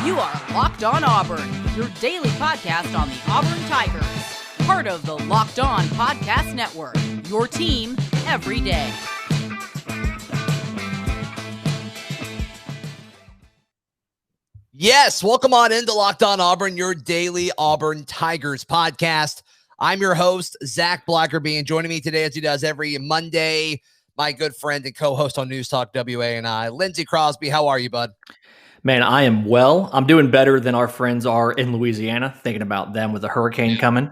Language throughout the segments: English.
You are Locked On Auburn, your daily podcast on the Auburn Tigers. Part of the Locked On Podcast Network, your team every day. Yes, welcome on into Locked On Auburn, your daily Auburn Tigers podcast. I'm your host, Zac Blackerby, and joining me today, as he does every Monday, my good friend and co-host on News Talk WANI, Lindsay Crosby. How are you, bud? Man, I am well. I'm doing better than our friends are in Louisiana, thinking about them with a hurricane coming.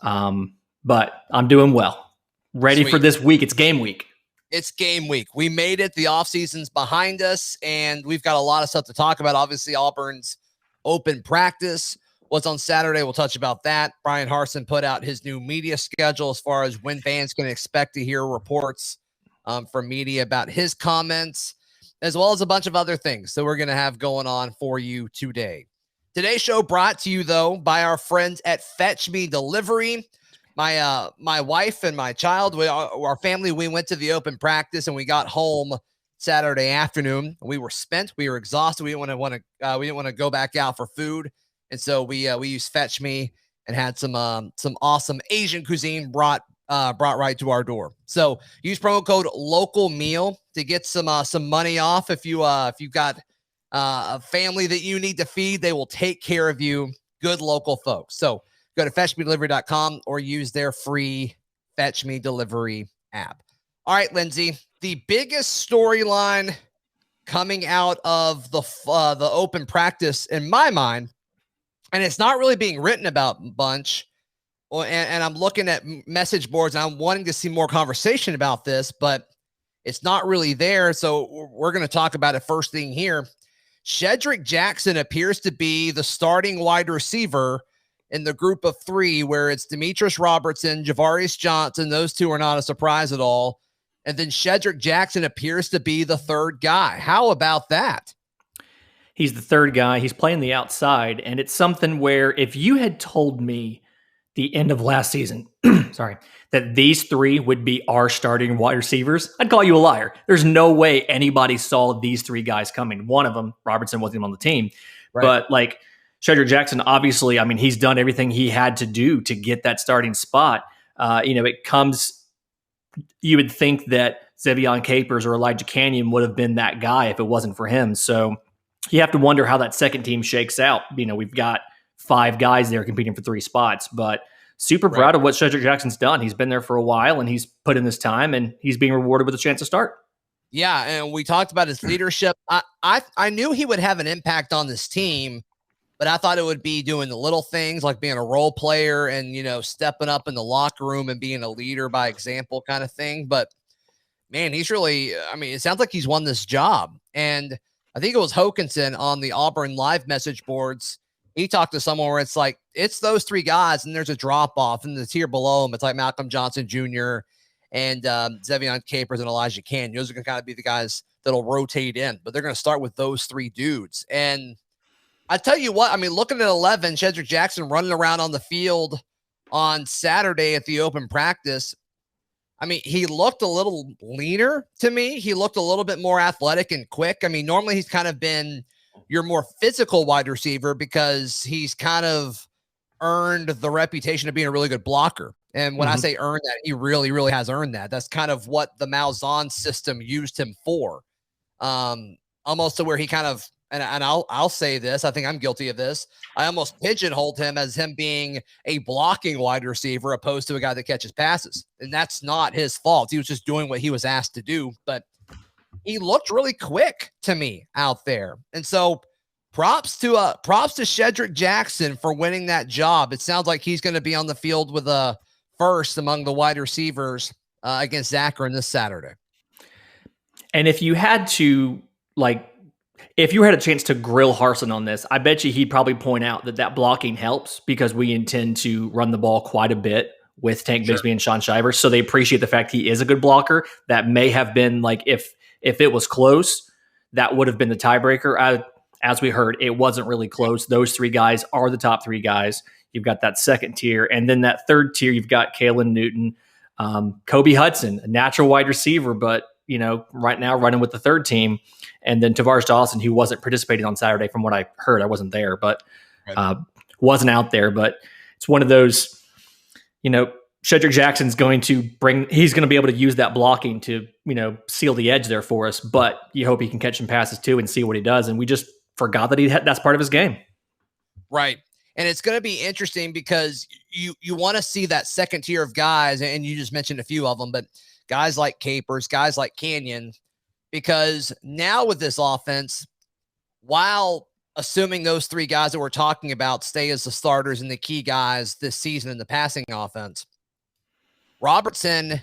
But I'm doing well. Ready for this week. It's game week. It's game week. We made it. The offseason's behind us, and we've got a lot of stuff to talk about. Obviously, Auburn's open practice was on Saturday. We'll touch about that. Bryan Harsin put out his new media schedule as far as when fans can expect to hear reports from media about his comments, as well as a bunch of other things that we're going to have going on for you today. Today's show brought to you, though, by our friends at Fetch Me Delivery. My wife and my child, our family, we went to the open practice and we got home Saturday afternoon. We were spent. We were exhausted. We didn't want to go back out for food. And so we used Fetch Me and had some awesome Asian cuisine brought right to our door. So use promo code LOCALMEAL to get some money off. If you've got a family that you need to feed, they will take care of you. Good local folks. So go to fetchmedelivery.com or use their free Fetch Me Delivery app. All right, Lindsay, the biggest storyline coming out of the open practice in my mind, and it's not really being written about a bunch, and I'm looking at message boards and I'm wanting to see more conversation about this, but it's not really there. So we're going to talk about it first thing here. Shedrick Jackson appears to be the starting wide receiver in the group of three, where it's Demetrius Robertson, Javarius Johnson. Those two are not a surprise at all. And then Shedrick Jackson appears to be the third guy. How about that? He's the third guy. He's playing the outside. And it's something where if you had told me the end of last season, that these three would be our starting wide receivers, I'd call you a liar. There's no way anybody saw these three guys coming. One of them, Robertson, wasn't even on the team. Right. But like Shedrick Jackson, obviously, I mean, he's done everything he had to do to get that starting spot. It comes, you would think that Zevion Capers or Elijah Canyon would have been that guy if it wasn't for him. So you have to wonder how that second team shakes out. We've got 5 guys there competing for 3 spots, but super proud of what Shedrick Jackson's done. He's been there for a while and he's put in this time and he's being rewarded with a chance to start. Yeah. And we talked about his leadership. I knew he would have an impact on this team, but I thought it would be doing the little things like being a role player and, stepping up in the locker room and being a leader by example kind of thing. But man, he's really, it sounds like he's won this job. And I think it was Hokanson on the Auburn live message boards. He talked to someone where it's like, it's those 3 guys and there's a drop off and the tier below them. It's like Malcolm Johnson Jr. and Zevion Capers and Elijah Canyon. Those are going to kind of be the guys that'll rotate in, but they're going to start with those 3 dudes. And I tell you what, looking at 11, Shedrick Jackson running around on the field on Saturday at the open practice. He looked a little leaner to me. He looked a little bit more athletic and quick. Normally he's kind of been your more physical wide receiver because he's kind of earned the reputation of being a really good blocker. And when I say earned that, he really, really has earned that. That's kind of what the Malzahn system used him for. Almost to where he kind of, and I'll say this, I think I'm guilty of this. I almost pigeonholed him as him being a blocking wide receiver opposed to a guy that catches passes. And that's not his fault. He was just doing what he was asked to do, but he looked really quick to me out there. And so props to Shedrick Jackson for winning that job. It sounds like he's going to be on the field with a first among the wide receivers against Akron this Saturday. And if you had to, if you had a chance to grill Harsin on this, I bet you he'd probably point out that blocking helps because we intend to run the ball quite a bit with Tank Bigsby and Sean Shivers. So they appreciate the fact he is a good blocker. That may have been if it was close, that would have been the tiebreaker. As we heard, it wasn't really close. Those 3 guys are the top 3 guys. You've got that second tier. And then that third tier, you've got Kalen Newton, Kobe Hudson, a natural wide receiver, but right now running with the third team. And then Tavares Dawson, who wasn't participating on Saturday, from what I heard, I wasn't there, but wasn't out there. But it's one of those, Shedrick Jackson's he's going to be able to use that blocking to, seal the edge there for us. But you hope he can catch some passes too and see what he does. And we just forgot that that's part of his game. Right. And it's going to be interesting because you want to see that second tier of guys, and you just mentioned a few of them, but guys like Capers, guys like Canyon, because now with this offense, while assuming those three guys that we're talking about stay as the starters and the key guys this season in the passing offense, Robertson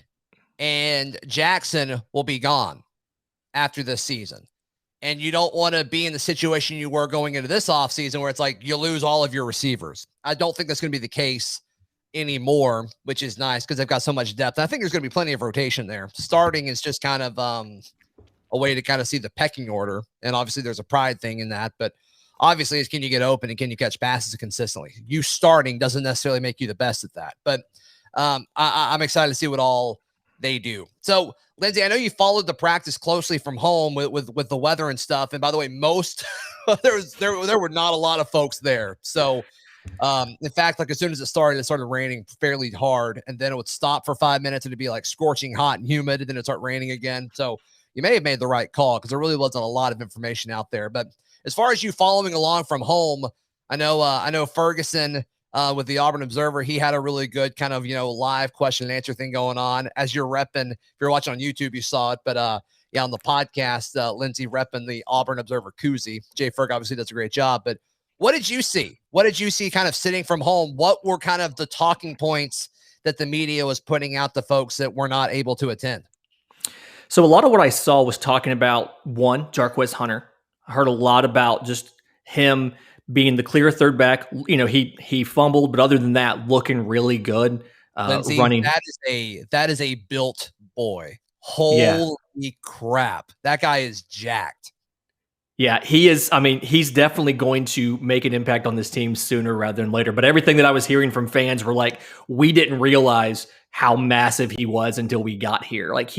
and Jackson will be gone after this season. And you don't want to be in the situation you were going into this offseason where it's like you lose all of your receivers. I don't think that's going to be the case anymore, which is nice because they've got so much depth. I think there's going to be plenty of rotation there. Starting is just kind of a way to kind of see the pecking order. And obviously there's a pride thing in that. But obviously it's can you get open and can you catch passes consistently? You starting doesn't necessarily make you the best at that. But I'm excited to see what all they do. So, Lindsay, I know you followed the practice closely from home with the weather and stuff. And by the way, there were not a lot of folks there. So, in fact, like as soon as it started raining fairly hard, and then it would stop for 5 minutes and it'd be like scorching hot and humid, and then it'd start raining again. So you may have made the right call because there really wasn't a lot of information out there. But as far as you following along from home, I know Ferguson, with the Auburn Observer, he had a really good kind of, live question and answer thing going on as you're repping. If you're watching on YouTube, you saw it, but on the podcast, Lindsay repping the Auburn Observer koozie. Jay Ferg obviously does a great job, but what did you see? What did you see kind of sitting from home? What were kind of the talking points that the media was putting out to folks that were not able to attend? So a lot of what I saw was talking about, one, Jarquez Hunter. I heard a lot about just him being the clear third back. He fumbled, but other than that, looking really good. Lindsay, Running. That is a built boy. Holy crap. That guy is jacked. Yeah, he is. I mean, he's definitely going to make an impact on this team sooner rather than later. But everything that I was hearing from fans were like, we didn't realize how massive he was until we got here. Like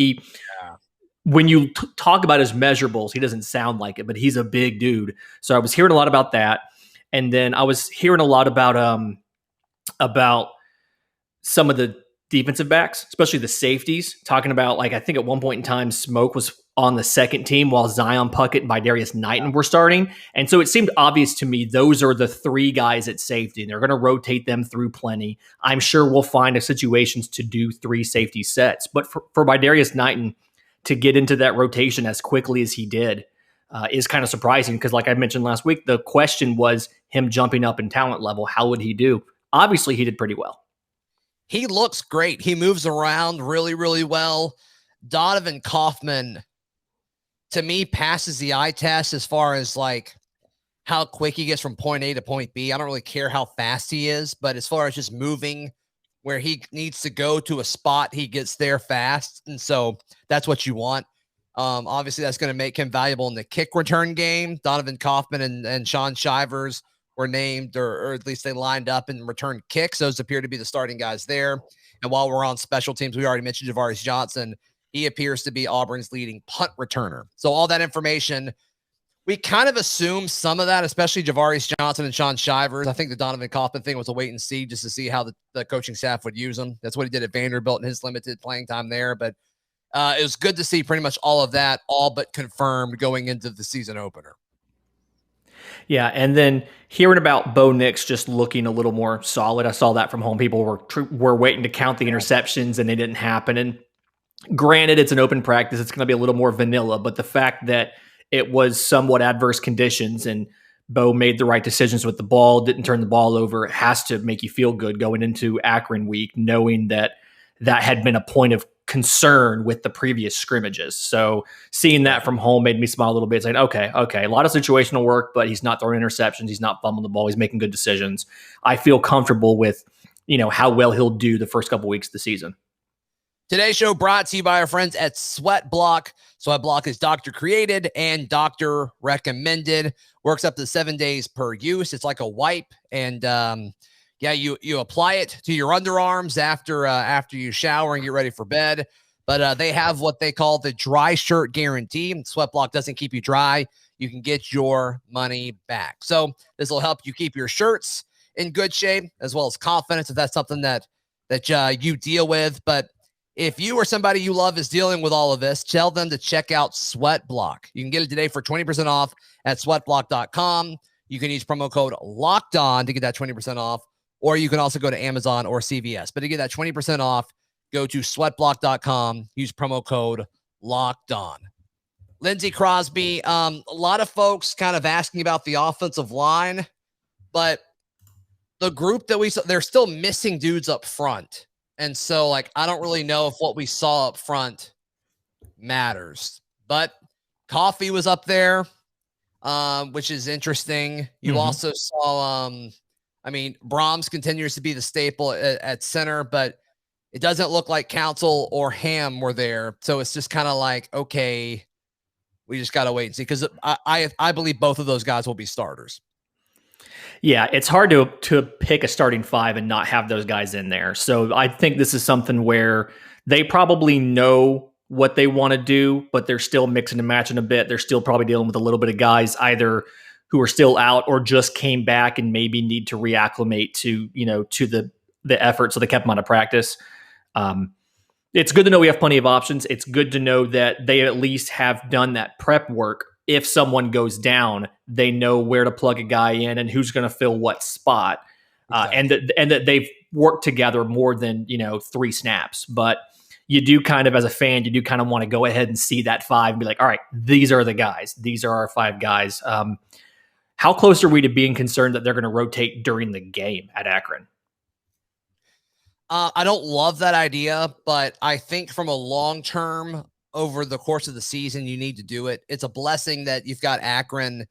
when you talk about his measurables, he doesn't sound like it, but he's a big dude. So I was hearing a lot about that. And then I was hearing a lot about some of the defensive backs, especially the safeties, talking about, like, I think at one point in time, Smoke was on the second team while Zion Puckett and Bidarius Knighton were starting. And so it seemed obvious to me those are the three guys at safety, and they're going to rotate them through plenty. I'm sure we'll find situations to do three safety sets. But for Bidarius Knighton to get into that rotation as quickly as he did is kind of surprising because, like I mentioned last week, the question was him jumping up in talent level. How would he do? Obviously, he did pretty well. He looks great. He moves around really, really well. Donovan Kaufman, to me, passes the eye test as far as like how quick he gets from point A to point B. I don't really care how fast he is, but as far as just moving where he needs to go to a spot, he gets there fast. And so that's what you want. Obviously, that's going to make him valuable in the kick return game. Donovan Kaufman and Sean Shivers were named, or at least they lined up and returned kicks. Those appear to be the starting guys there. And while we're on special teams, we already mentioned Javaris Johnson. He appears to be Auburn's leading punt returner. So all that information, we kind of assume some of that, especially Javaris Johnson and Sean Shivers. I think the Donovan Kaufman thing was a wait and see just to see how the coaching staff would use him. That's what he did at Vanderbilt in his limited playing time there. But it was good to see pretty much all of that, all but confirmed going into the season opener. Yeah, and then hearing about Bo Nix just looking a little more solid. I saw that from home. People were waiting to count the interceptions, and it didn't happen. And granted, it's an open practice. It's going to be a little more vanilla. But the fact that it was somewhat adverse conditions and Bo made the right decisions with the ball, didn't turn the ball over, it has to make you feel good going into Akron week, knowing that had been a point of concern with the previous scrimmages. So seeing that from home made me smile a little bit, saying, okay, a lot of situational work, but he's not throwing interceptions. He's not fumbling the ball. He's making good decisions. I feel comfortable with, how well he'll do the first couple weeks of the season. Today's show brought to you by our friends at Sweat Block. Sweat Block is doctor created and doctor recommended. Works up to 7 days per use. It's like a wipe, and you apply it to your underarms after you shower and get ready for bed. But they have what they call the dry shirt guarantee. Sweatblock doesn't keep you dry. You can get your money back. So this will help you keep your shirts in good shape, as well as confidence, if that's something that you deal with. But if you or somebody you love is dealing with all of this, tell them to check out Sweatblock. You can get it today for 20% off at sweatblock.com. You can use promo code Locked On to get that 20% off, or you can also go to Amazon or CVS. But to get that 20% off, go to sweatblock.com, use promo code Locked On. Lindsay Crosby, a lot of folks kind of asking about the offensive line, but the group that we saw, they're still missing dudes up front. And so, I don't really know if what we saw up front matters. But Coffee was up there, which is interesting. You also saw, Brahms continues to be the staple at center, but it doesn't look like Council or Ham were there. So it's just kind of okay, we just got to wait and see, because I believe both of those guys will be starters. Yeah, it's hard to pick a starting five and not have those guys in there. So I think this is something where they probably know what they want to do, but they're still mixing and matching a bit. They're still probably dealing with a little bit of guys either who are still out or just came back and maybe need to reacclimate to the effort. So they kept them out of practice. It's good to know we have plenty of options. It's good to know that they at least have done that prep work. If someone goes down, they know where to plug a guy in and who's going to fill what spot. Exactly. And that they've worked together more than, 3 snaps. But you do kind of, as a fan, you do kind of want to go ahead and see that 5 and be like, all right, these are the guys. These are our 5 guys. How close are we to being concerned that they're going to rotate during the game at Akron? I don't love that idea, but I think from a long-term, over the course of the season, you need to do it. It's a blessing that you've got Akron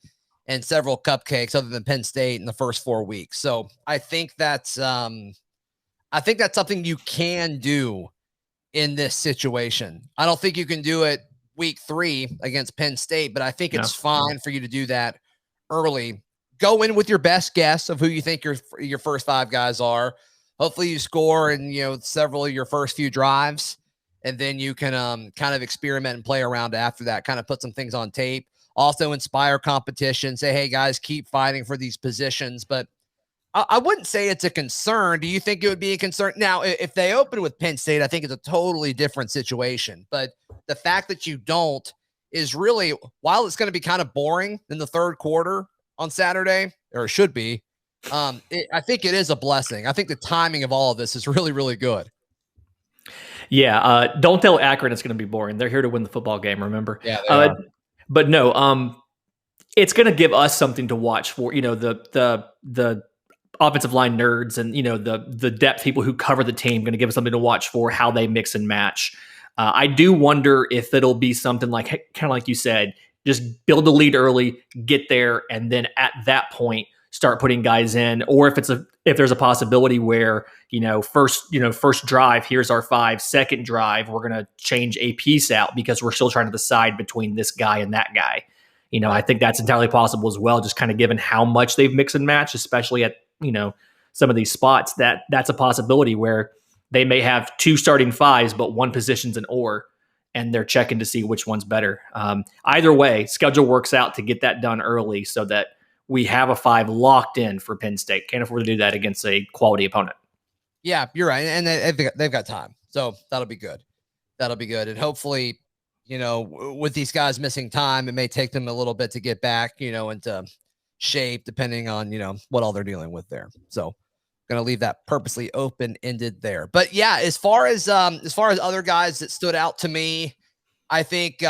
and several cupcakes other than Penn State in the first 4 weeks. So I think that's something you can do in this situation. I don't think you can do it week 3 against Penn State, but I think it's fine for you to do that early. Go in with your best guess of who you think your first 5 guys are. Hopefully you score in, several of your first few drives, and then you can kind of experiment and play around after that, kind of put some things on tape. Also inspire competition. Say, hey, guys, keep fighting for these positions. But I wouldn't say it's a concern. Do you think it would be a concern? Now, if they open with Penn State, I think it's a totally different situation. But the fact that you don't is really, while it's going to be kind of boring in the third quarter on Saturday, or it should be, I think it is a blessing. I think the timing of all of this is really, really good. Yeah, don't tell Akron it's going to be boring. They're here to win the football game, remember? Yeah, they are. But no, it's going to give us something to watch for, the offensive line nerds and, the depth people who cover the team, going to give us something to watch for how they mix and match. I do wonder if it'll be something like, kind of like you said, just build the lead early, get there, and then at that point, start putting guys in, or if there's a possibility where, first drive, here's our 5, second drive, we're going to change a piece out because we're still trying to decide between this guy and that guy. I think that's entirely possible as well, just kind of given how much they've mixed and matched, especially at, some of these spots, that's a possibility where they may have 2 starting 5s, but one position's an or, and they're checking to see which one's better. Either way, schedule works out to get that done early so that we have a 5 locked in for Penn State. Can't afford to do that against a quality opponent. Yeah, you're right. And they've got time. So that'll be good. And hopefully, with these guys missing time, it may take them a little bit to get back, into shape, depending on, what all they're dealing with there. So going to leave that purposely open-ended there. But yeah, as far as other guys that stood out to me, I think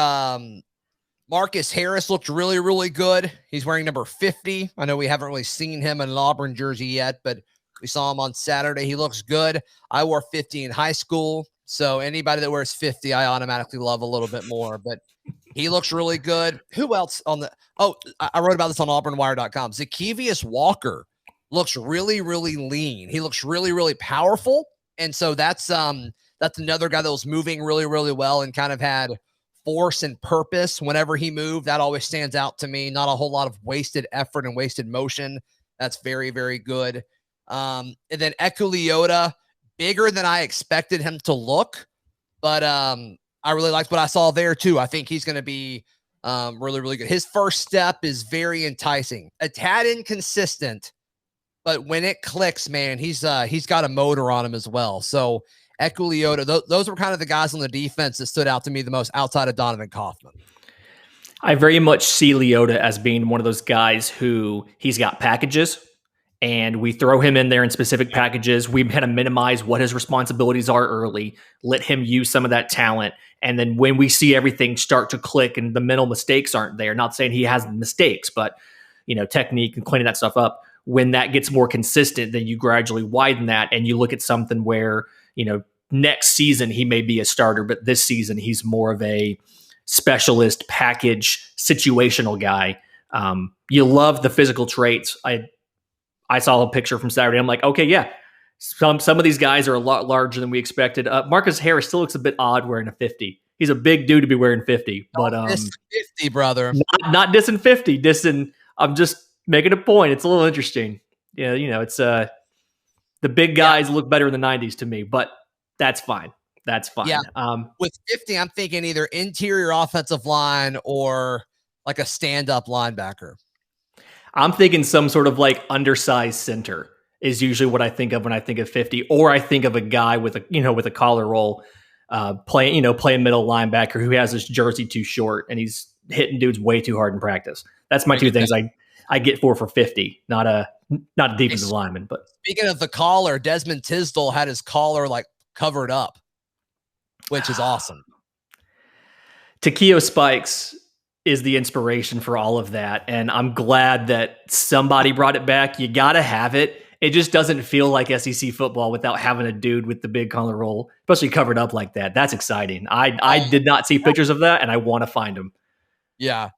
Marcus Harris looked really, really good. He's wearing number 50. I know we haven't really seen him in an Auburn jersey yet, but we saw him on Saturday. He looks good. I wore 50 in high school, so anybody that wears 50, I automatically love a little bit more, but he looks really good. Who else on the – I wrote about this on auburnwire.com. Zackevius Walker looks really, really lean. He looks really, really powerful, and so that's another guy that was moving really, really well and kind of had force and purpose whenever he moved. That always stands out to me. Not a whole lot of wasted effort and wasted motion. That's very, very good. And then Ekuliota, bigger than I expected him to look, But I really liked what I saw there too. I think he's going to be really, really good. His first step is very enticing, a tad inconsistent, but when it clicks, man, he's got a motor on him as well. So Ekuliota, those were kind of the guys on the defense that stood out to me the most outside of Donovan Kaufman. I very much see Leota as being one of those guys who he's got packages, and we throw him in there in specific packages. We kind of minimize what his responsibilities are early, let him use some of that talent. And then when we see everything start to click and the mental mistakes aren't there, not saying he has mistakes, but technique and cleaning that stuff up, when that gets more consistent, then you gradually widen that and you look at something where, next season he may be a starter, but this season he's more of a specialist package situational guy. You love the physical traits. I saw a picture from Saturday. I'm like, okay, yeah, some of these guys are a lot larger than we expected. Marcus Harris still looks a bit odd wearing a 50. He's a big dude to be wearing 50, but 50, brother. Not dissing 50, I'm just making a point. It's a little interesting. Yeah, it's the big guys look better in the 90s to me, but that's fine. That's fine. Yeah. With 50, I'm thinking either interior offensive line or like a stand-up linebacker. I'm thinking some sort of like undersized center is usually what I think of when I think of 50, or I think of a guy with a collar roll, playing middle linebacker who has his jersey too short and he's hitting dudes way too hard in practice. That's my two things I get for 50, not a defensive lineman. But speaking of the collar, Desmond Tisdale had his collar like covered up, which is awesome. Takeo Spikes is the inspiration for all of that. And I'm glad that somebody brought it back. You got to have it. It just doesn't feel like SEC football without having a dude with the big collar roll, especially covered up like that. That's exciting. I did not see pictures of that, and I want to find them. Yeah,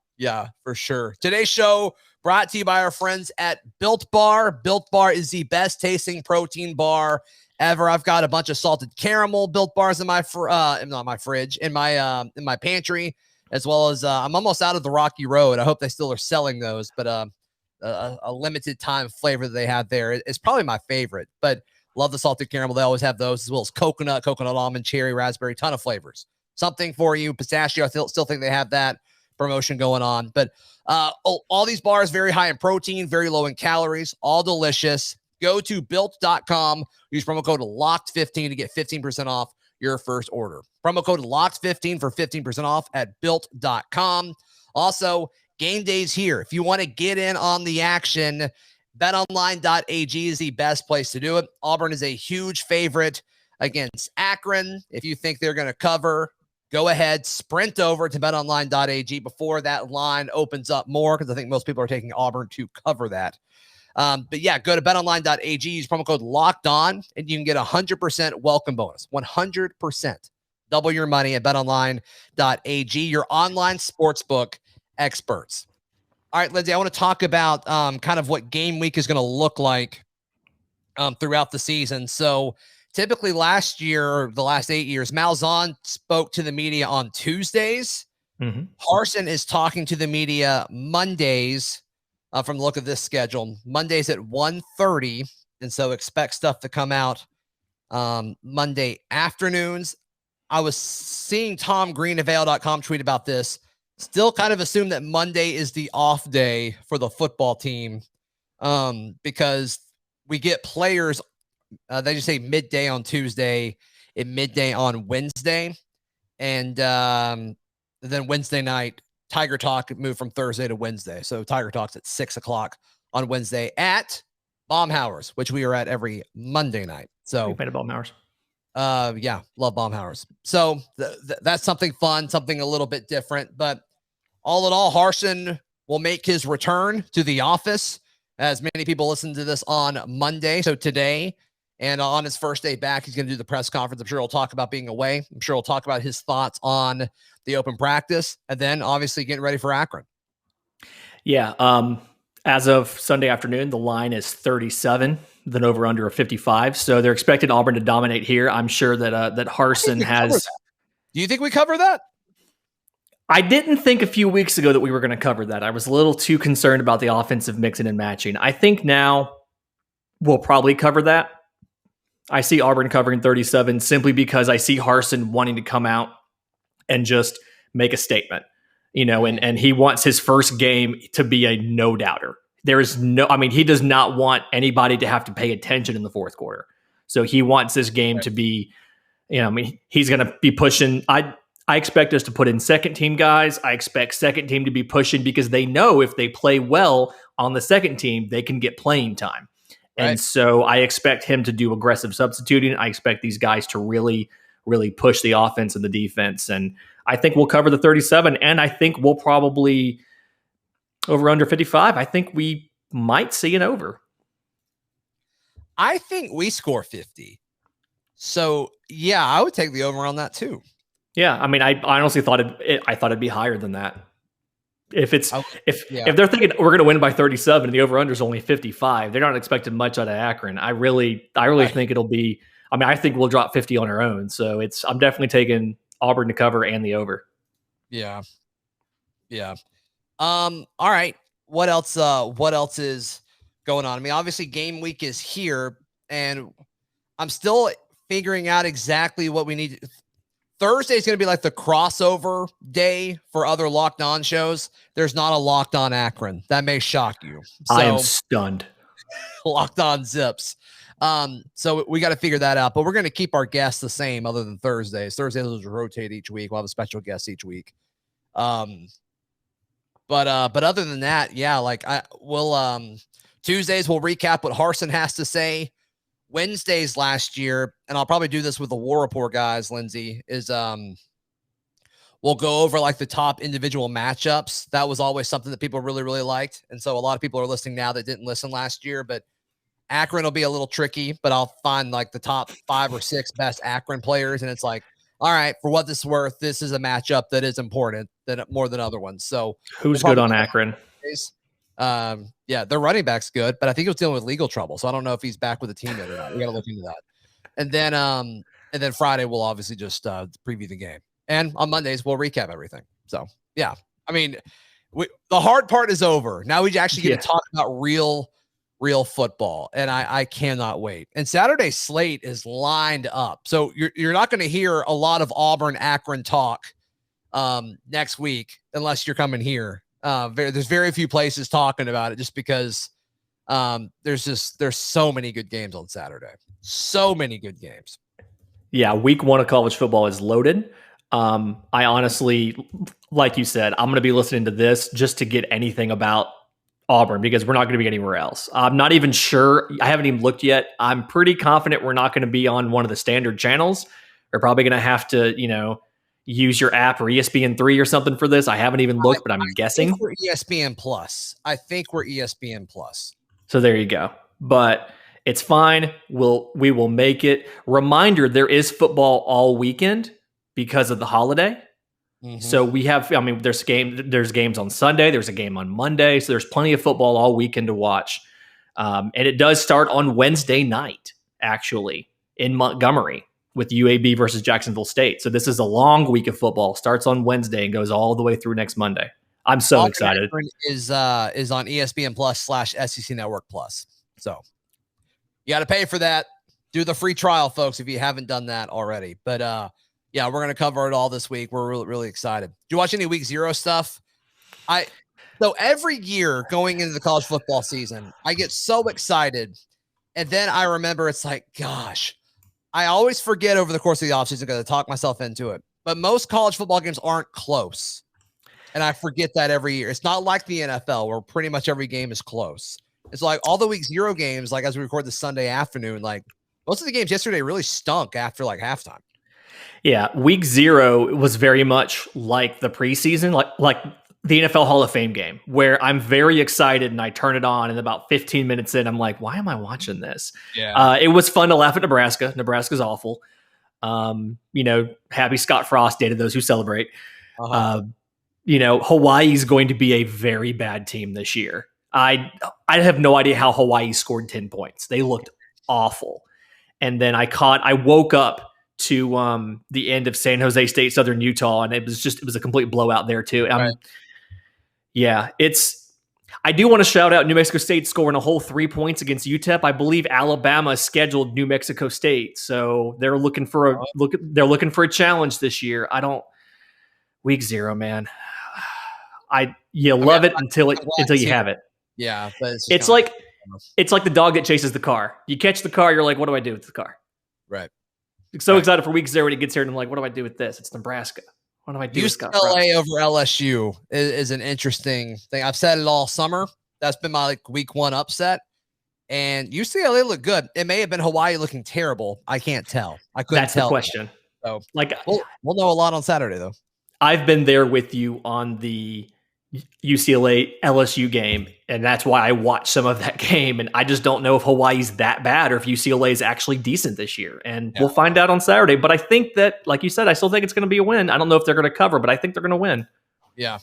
for sure. Today's show brought to you by our friends at Built Bar. Built Bar is the best tasting protein bar ever. I've got a bunch of salted caramel Built Bars in my fridge, in my pantry, as well as I'm almost out of the Rocky Road. I hope they still are selling those, but a limited time flavor that they have there is probably my favorite. But love the salted caramel. They always have those, as well as coconut almond, cherry, raspberry, ton of flavors. Something for you. Pistachio, I still think they have that promotion going on. But all these bars very high in protein, very low in calories, all delicious. Go to built.com. Use promo code LOCKED15 to get 15% off your first order. Promo code LOCKED15 for 15% off at built.com. Also, game day's here. If you want to get in on the action, betonline.ag is the best place to do it. Auburn is a huge favorite against Akron. If you think they're going to cover, go ahead, sprint over to betonline.ag before that line opens up more, because I think most people are taking Auburn to cover that. But yeah, go to betonline.ag, use promo code locked on, and you can get 100% welcome bonus. 100%. Double your money at betonline.ag, your online sportsbook experts. All right, Lindsay, I want to talk about kind of what game week is going to look like throughout the season. So typically last year, the last 8 years, Malzahn spoke to the media on Tuesdays. Mm-hmm. Harsin is talking to the media Mondays. From the look of this schedule, Mondays at 1:30, and so expect stuff to come out Monday afternoons. I was seeing Tom Green of AL.com tweet about this. Still kind of assume that Monday is the off day for the football team because we get players, they just say midday on Tuesday and midday on Wednesday. And then Wednesday night, Tiger Talk moved from Thursday to Wednesday. So Tiger Talk's at 6:00 on Wednesday at Baumhauer's, which we are at every Monday night. So we've been at Baumhauer's. Yeah, love Baumhauer's. So that's something fun, something a little bit different. But all in all, Harsin will make his return to the office, as many people listen to this on Monday. So today, and on his first day back, he's going to do the press conference. I'm sure he'll talk about being away. I'm sure he'll talk about his thoughts on the open practice, and then obviously getting ready for Akron. Yeah. As of Sunday afternoon, the line is 37, then over under a 55. So they're expecting Auburn to dominate here. I'm sure that Harsin has. Do you think we cover that? I didn't think a few weeks ago that we were going to cover that. I was a little too concerned about the offensive mixing and matching. I think now we'll probably cover that. I see Auburn covering 37 simply because I see Harsin wanting to come out and just make a statement, and he wants his first game to be a no doubter. There is he does not want anybody to have to pay attention in the fourth quarter. So he wants this game to be, he's going to be pushing. I expect us to put in second team guys. I expect second team to be pushing because they know if they play well on the second team, they can get playing time. Right. And so I expect him to do aggressive substituting. I expect these guys to really, really push the offense and the defense. And I think we'll cover the 37. And I think we'll probably over under 55. I think we might see an over. I think we score 50. So, yeah, I would take the over on that too. Yeah, I honestly thought it'd be higher than that. If they're thinking we're going to win by 37 and the over under is only 55, they're not expecting much out of Akron. I really think it'll be. I think we'll drop 50 on our own. So I'm definitely taking Auburn to cover and the over. Yeah. All right. What else is going on? Obviously game week is here and I'm still figuring out exactly what we need. Thursday is going to be like the crossover day for other Locked On shows. There's not a Locked On Akron. That may shock you. I am stunned. Locked On Zips. So we got to figure that out, but we're going to keep our guests the same other than Thursdays. Thursdays will rotate each week. We'll have a special guest each week. But other than that, yeah, Tuesdays we'll recap what Harsin has to say. Wednesdays last year, and I'll probably do this with the War Report guys, Lindsay, is we'll go over like the top individual matchups. That was always something that people really, really liked. And so a lot of people are listening now that didn't listen last year, but Akron will be a little tricky, but I'll find like the top 5 or 6 best Akron players. And it's like, all right, for what this is worth, this is a matchup that is important more than other ones. So who's good on Akron? Yeah, their running back's good, but I think he was dealing with legal trouble. So I don't know if he's back with the team yet or not. We got to look into that. And then Friday, we'll obviously just preview the game. And on Mondays, we'll recap everything. So, yeah, the hard part is over. Now we actually get to talk about real football, and I cannot wait. And Saturday's slate is lined up. So you're not going to hear a lot of Auburn Akron talk next week unless you're coming here. There's very few places talking about it just because there's so many good games on Saturday. So many good games. Yeah, week 1 of college football is loaded. I honestly, like you said, I'm going to be listening to this just to get anything about Auburn because we're not going to be anywhere else. I'm not even sure. I haven't even looked yet. I'm pretty confident we're not going to be on one of the standard channels. We're probably going to have to, use your app or ESPN3 or something for this. I haven't even looked, but I'm guessing. Think we're ESPN Plus. I think we're ESPN Plus. So there you go. But it's fine. We will make it. Reminder, there is football all weekend because of the holiday. Mm-hmm. So we have, there's games on Sunday. There's a game on Monday. So there's plenty of football all weekend to watch. And it does start on Wednesday night, actually, in Montgomery with UAB versus Jacksonville State. So this is a long week of football. Starts on Wednesday and goes all the way through next Monday. I'm so excited. Is on ESPN Plus /SEC Network Plus. So you got to pay for that. Do the free trial, folks, if you haven't done that already. But yeah, we're going to cover it all this week. We're really, really excited. Do you watch any week 0 stuff? So every year going into the college football season, I get so excited. And then I remember it's like, gosh, I always forget over the course of the offseason because I talk myself into it. But most college football games aren't close. And I forget that every year. It's not like the NFL where pretty much every game is close. It's like all the week 0 games, like as we record this Sunday afternoon, like most of the games yesterday really stunk after like halftime. Yeah, week 0 was very much like the preseason, like the NFL Hall of Fame game, where I'm very excited and I turn it on, and about 15 minutes in, I'm like, why am I watching this? Yeah. It was fun to laugh at Nebraska. Nebraska's awful. Happy Scott Frost Day to those who celebrate. Hawaii's going to be a very bad team this year. I have no idea how Hawaii scored 10 points. They looked awful. And then I woke up to the end of San Jose State, Southern Utah, and it was a complete blowout there too. Right. Yeah, I do want to shout out New Mexico State scoring a whole 3 points against UTEP. I believe Alabama scheduled New Mexico State, so they're looking for a challenge this year. Week 0, man. You love it until you have it. Yeah, but it's like the dog that chases the car. You catch the car, you're like, what do I do with the car? Right. So excited for week 0 when it gets here, and I'm like, what do I do with this? It's Nebraska. What do I do? UCLA over LSU is an interesting thing. I've said it all summer. That's been my week 1 upset. And UCLA looked good. It may have been Hawaii looking terrible. I can't tell. I couldn't That's tell. The question. So we'll know a lot on Saturday, though. I've been there with you on the UCLA LSU game, and that's why I watched some of that game. And I just don't know if Hawaii's that bad or if UCLA is actually decent this year. And we'll find out on Saturday. But I think that, like you said, I still think it's going to be a win. I don't know if they're going to cover, but I think they're going to win. Yeah.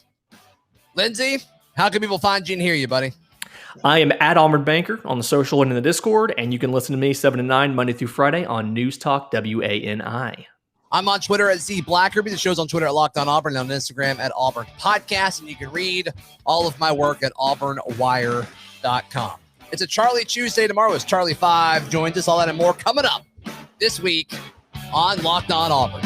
Lindsay, how can people find you and hear you, buddy? I am at Auburn Banker on the social and in the Discord, and you can listen to me 7 to 9 Monday through Friday on News Talk WANI. I'm on Twitter at Zac Blackerby. The show's on Twitter at Locked On Auburn, and on Instagram at Auburn Podcast. And you can read all of my work at auburnwire.com. It's a Charlie Tuesday tomorrow. It's Charlie 5 joins us. All that and more coming up this week on Locked On Auburn.